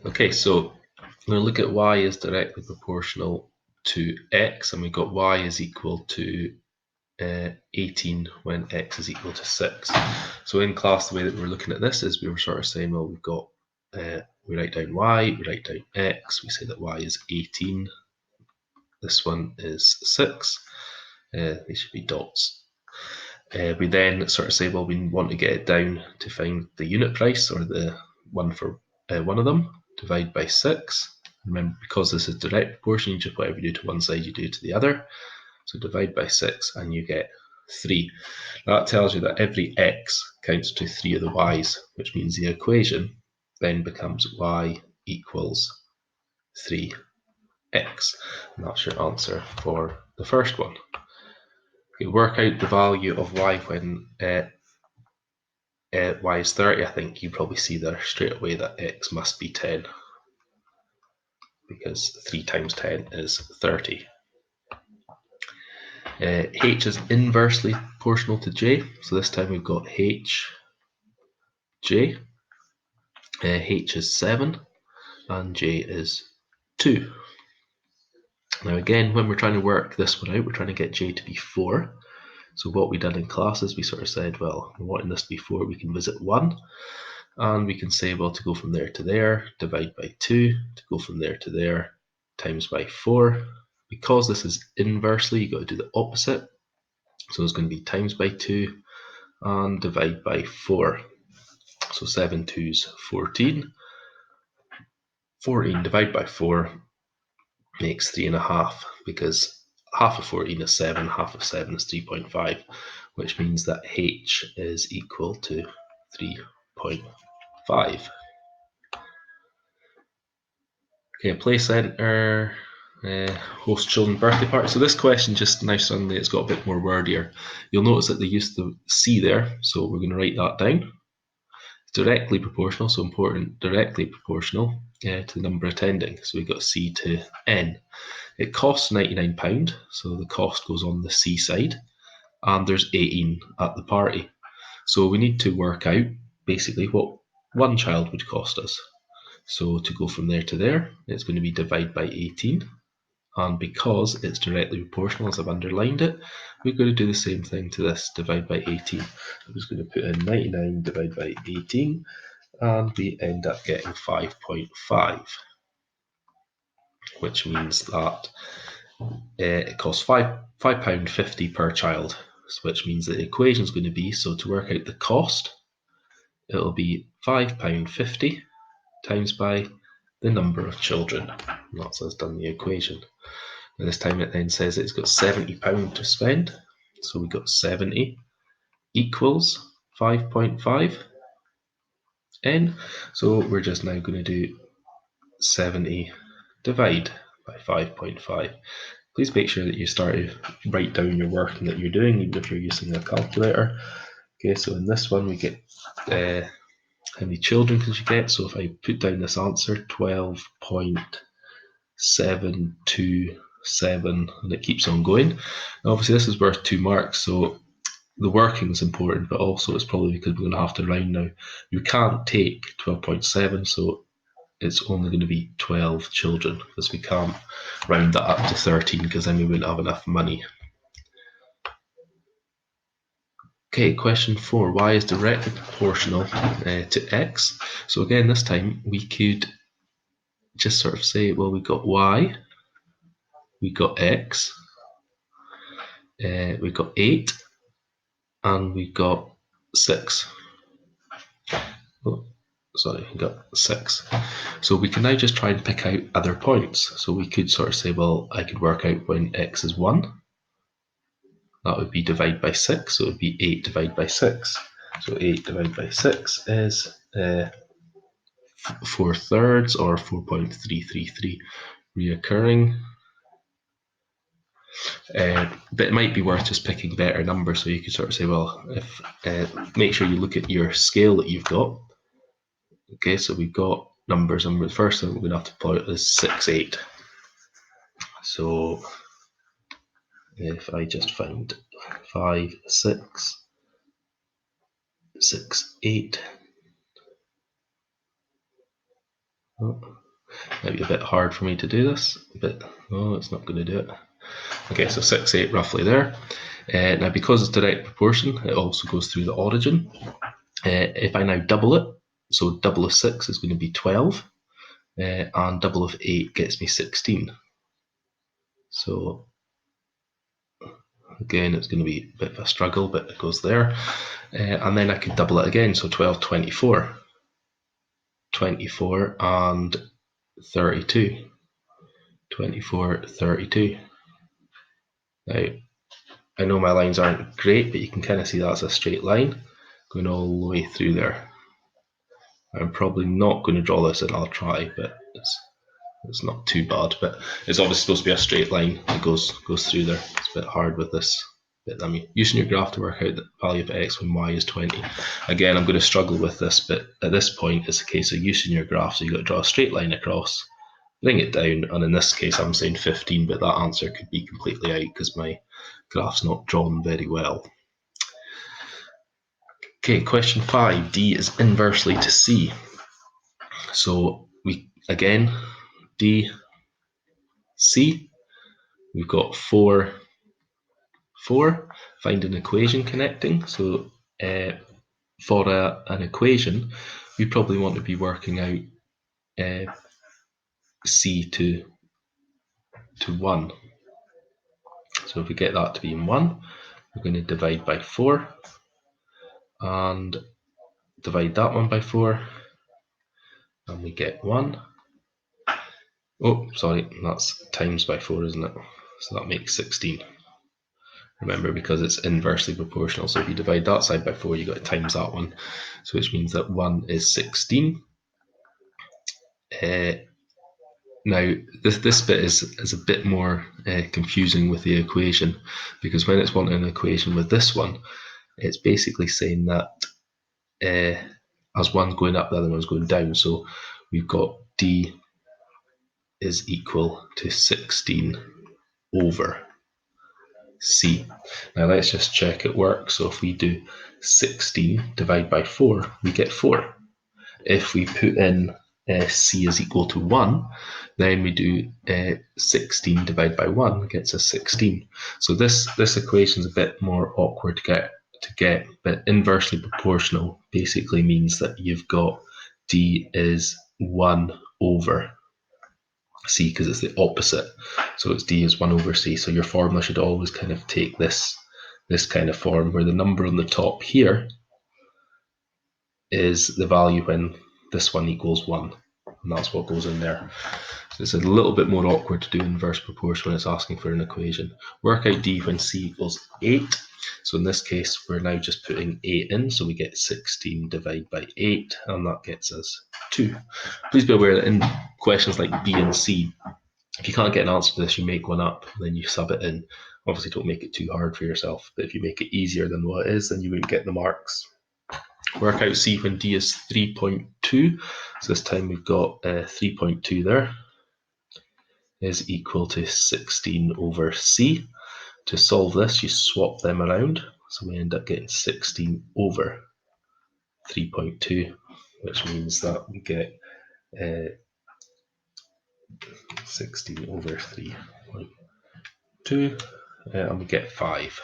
Okay, so we're going to look at y is directly proportional to x, and we've got y is equal to 18 when x is equal to 6. So in class, the way that we're looking at this is we were sort of saying, well, we've got, we write down y, we write down x, we say that y is 18, this one is 6, these should be dots. We then sort of say, well, we want to get it down to find the unit price, or the one for one of them, divide by 6. Remember, because this is direct proportion, you just whatever you do to one side, you do to the other. So divide by 6 and you get 3. Now that tells you that every x counts to 3 of the y's, which means the equation then becomes y equals 3x. And that's your answer for the first one. Okay, work out the value of y when y is 30. I think you probably see there straight away that x must be 10, because 3 times 10 is 30. H is inversely proportional to j, so this time we've got h, j. H is 7 and j is 2. Now again, when we're trying to work this one out, we're trying to get j to be 4. So what we did in class is we sort of said, well, we're wanting this to be 4, we can visit 1. And we can say, well, to go from there to there, divide by 2, to go from there to there, times by 4. Because this is inversely, you've got to do the opposite. So it's going to be times by 2 and divide by 4. So 7 2's 14. 14 divided by 4 makes 3.5, because half of 14 is 7, half of 7 is 3.5, which means that h is equal to 3.5. Okay, play centre, host children birthday party. So this question just now suddenly it's got a bit more wordier. You'll notice that they used the C there, so we're going to write that down. It's directly proportional, so important, directly proportional to the number attending. So we've got C to N. It costs £99, so the cost goes on the C side, and there's 18 at the party. So we need to work out basically what one child would cost us. So to go from there to there, it's going to be divide by 18. And because it's directly proportional, as I've underlined it, we're going to do the same thing to this, divide by 18. I'm just going to put in 99 divided by 18, and we end up getting 5.5, which means that it costs £5.50 per child, which means that the equation is going to be, so to work out the cost, it'll be £5.50 times by the number of children. And that's us done the equation. And this time it then says it's got £70 to spend. So we got 70 equals 5.5 n. So we're just now going to do 70 divide by 5.5. Please make sure that you start to write down your work and that you're doing, even if you're using a calculator. Okay, so in this one we get how many children can you get? So if I put down this answer, 12.727, and it keeps on going. Now obviously this is worth 2 marks, so the working is important, but also it's probably because we're going to have to round now. You can't take 12.7, so it's only going to be 12 children, because we can't round that up to 13, because then we wouldn't have enough money. Okay, question 4. Y is directly proportional to x. So again, this time we could just sort of say, well, we've got y, we've got x, we've got 8, and we've got 6. Oh, sorry, we got 6. So we can now just try and pick out other points. So we could sort of say, well, I could work out when x is 1. That would be divide by 6, so it would be 8 divided by 6. So 8 divided by 6 is 4/3, or 4.333 reoccurring. But it might be worth just picking better numbers, so you could sort of say, well, if make sure you look at your scale that you've got. Okay, so we've got numbers, and the first thing we're going to have to plot is 6, 8. So if I just find 5, 6, 6, 8, Oh, might be a bit hard for me to do this, but no, it's not going to do it. Okay, so 6, 8 roughly there. Now, because it's direct proportion, it also goes through the origin. If I now double it, so double of 6 is going to be 12, and double of 8 gets me 16. So again, it's going to be a bit of a struggle, but it goes there. And then I could double it again, so 12, 24. 24 and 32. 24, 32. Now, I know my lines aren't great, but you can kind of see that's a straight line going all the way through there. I'm probably not going to draw this, and I'll try, but it's not too bad. But it's obviously supposed to be a straight line that goes through there. It's a bit hard with this bit. I mean, using your graph to work out the value of x when y is 20. Again, I'm going to struggle with this, but at this point, it's a case of using your graph. So you've got to draw a straight line across, bring it down, and in this case, I'm saying 15, but that answer could be completely out because my graph's not drawn very well. Okay, question 5. D is inversely to C. So we, again, D, C, we've got 4, 4. Find an equation connecting. So for an equation, we probably want to be working out C to 1. So if we get that to be in 1, we're going to divide by 4 and divide that one by 4, and we get 1. Oh, sorry, that's times by 4, isn't it? So that makes 16. Remember, because it's inversely proportional, so if you divide that side by 4, you've got to times that one, so which means that 1 is 16. Now, this bit is a bit more confusing with the equation, because when it's wanting an equation with this one, it's basically saying that as one's going up, the other one's going down. So we've got D is equal to 16 over C. Now let's just check it works. So if we do 16 divided by 4, we get 4. If we put in C is equal to 1, then we do 16 divided by 1 gets us 16. So this equation is a bit more awkward to get, but inversely proportional basically means that you've got D is 1 over C because it's the opposite. So it's D is 1 over C. So your formula should always kind of take this kind of form where the number on the top here is the value when this one equals 1. And that's what goes in there. So it's a little bit more awkward to do inverse proportion when it's asking for an equation. Work out D when C equals 8. So in this case, we're now just putting 8 in. So we get 16 divided by 8, and that gets us 2. Please be aware that in questions like B and C, if you can't get an answer to this, you make one up, then you sub it in. Obviously, don't make it too hard for yourself, but if you make it easier than what it is, then you wouldn't get the marks. Work out C when D is 3.2. So this time we've got 3.2 there is equal to 16 over C. To solve this, you swap them around. So we end up getting 16 over 3.2, which means that we get 16 over 3.2, and we get 5.